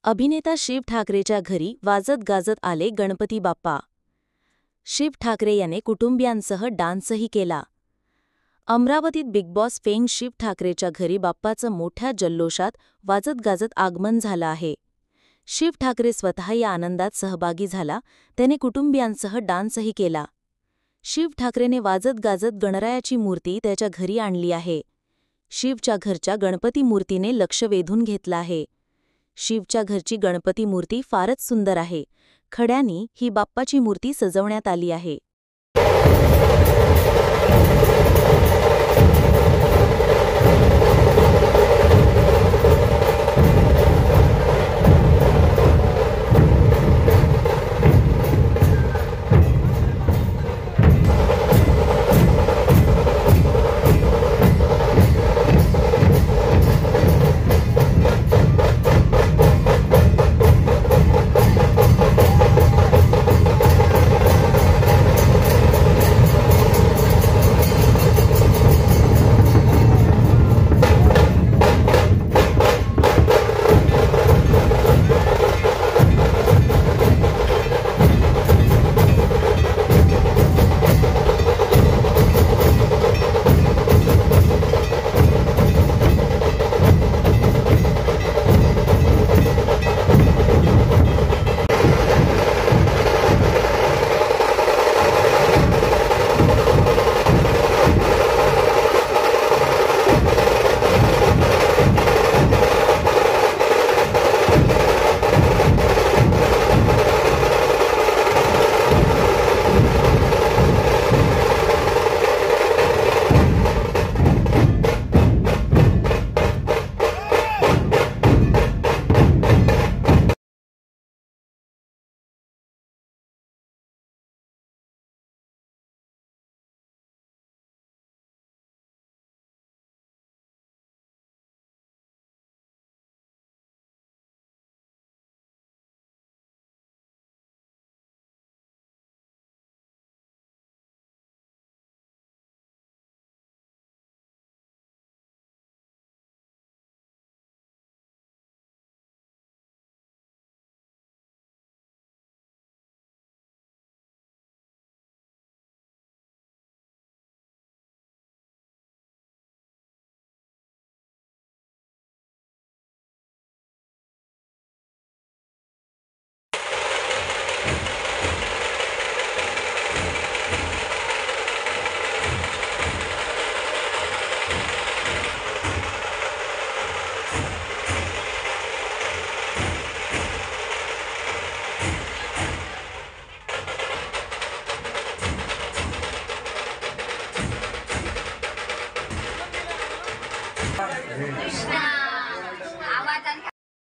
अभिनेता शिव ठाकरेच्या घरी वाजत गाजत आले गणपती बाप्पा. शिव ठाकरे याने कुटुंबियांसह डान्सही केला. अमरावतीत बिग बॉस फेम शिव ठाकरेच्या घरी बाप्पाचं मोठ्या जल्लोषात वाजत गाजत आगमन झालं आहे. शिव ठाकरे स्वतः या आनंदात सहभागी झाला. त्याने कुटुंबियांसह डान्सही केला. शिव ठाकरेने वाजत गाजत गणरायाची मूर्ती त्याच्या घरी आणली आहे. शिवच्या घरच्या गणपती मूर्तीने लक्ष वेधून घेतलं आहे. शिवच्या घरची गणपती मूर्ती फारच सुंदर आहे. खड्यांनी ही बाप्पाची मूर्ती सजवण्यात आली आहे.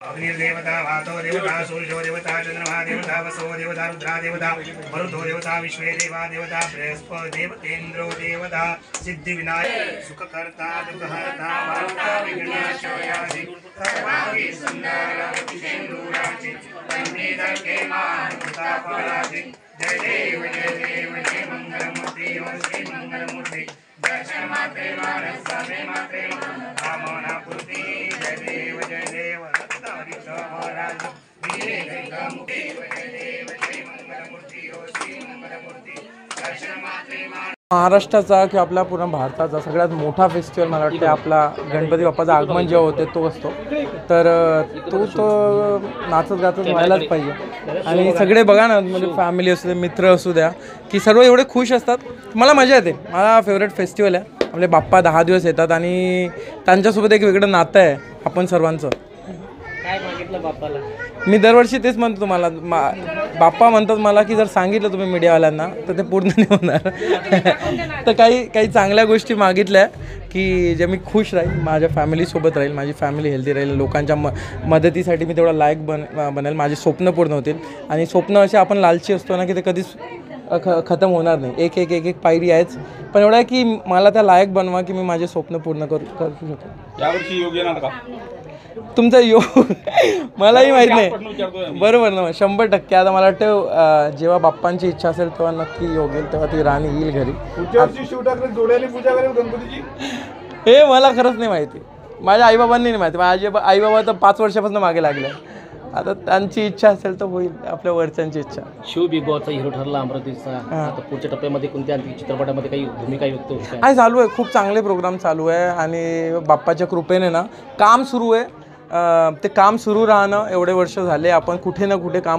अग्निर्देवता वातो देवता सूर्यो देवता चंद्रमा देवता वसो देवता रुद्रा देवता मरुतो देवता विश्वे देवा देवता बृहस्पति देवतेन्द्रो देवता सिद्धि विनायक सुखकर्ता दुःखहर्ता वार्ता विघ्ननाशयासि सर्वांगी सुंदरवती सिंदूराचि वन्दितं के मानवता पराचि जय देव जय मंगलमूर्ति ओम श्री मंगलमूर्ति दर्शन मात्रे मानस सामे मात्रे कामना पूर्ति जय देव रत्नावली महाराज वीरे गंगामुखे जय देव जय मंगलमूर्ति ओम श्री मंगलमूर्ति दर्शन मात्रे महाराष्ट्राचा किंवा आपल्या पूर्ण भारताचा सगळ्यात मोठा फेस्टिवल मला वाटते आपला गणपती बाप्पाचं आगमन जेव्हा होते तो असतो. तर तो नाचत गाचत व्हायलाच पाहिजे. आणि सगळे बघा ना, म्हणजे फॅमिली असू दे, मित्र असू द्या, की सर्व एवढे खुश असतात. मला मजा येते. माझा फेवरेट फेस्टिवल आहे. आपले बाप्पा 10 दिवस येतात आणि त्यांच्यासोबत एक वेगळं नातं आहे आपण सर्वांचं. काय मागितलं बाप्पाला? मी दरवर्षी तेच म्हणतो तुम्हाला. बाप्पा म्हणतात मला की जर सांगितलं तुम्ही मीडियावाल्यांना तर ते पूर्ण नाही होणार. तर काही चांगल्या गोष्टी मागितल्या की जे मी खुश राहील, माझ्या फॅमिलीसोबत राहील, माझी फॅमिली हेल्दी राहील, लोकांच्या मदतीसाठी मी तेवढा लायक बनेल, माझे स्वप्न पूर्ण होतील. आणि स्वप्न असे आपण लालची असतो ना की ते कधीच खतम होणार नाही. एक एक एक एक पायरी आहेच. पण एवढं आहे की मला त्या लायक बनवा की मी माझे स्वप्न पूर्ण करू शकतो. यावर्षी योग येणार का? तुमचा योग मलाही माहीत नाही. बरोबर ना, 100%. आता मला वाटतं जेव्हा बाप्पांची इच्छा असेल तेव्हा नक्की योग येईल, तेव्हा ती राणी येईल घरी. शिव ठाकरे जोड्याने पूजा करेल गणपतीची हे मला खरंच नाही माहिती. माझ्या आईबाबांनी नाही माहिती. माझे आईबाबा तर 5 वर्षापासून मागे लागले. आता त्यांची इच्छा असेल तर होईल, आपल्या वरच्यांची इच्छा. शिव बिग बॉसचा हिरो ठरला अमरावतीचा. आता पुढच्या टप्प्यामध्ये कोणत्या आणखी चित्रपटामध्ये काही भूमिका व्यक्त होत आहे? आहे, चालू आहे, खूप चांगले प्रोग्राम चालू आहे आणि बाप्पाच्या कृपेने ना काम सुरू आहे. ते काम सुरू राहणं, एवढे वर्ष झाले आपण कुठे ना कुठे काम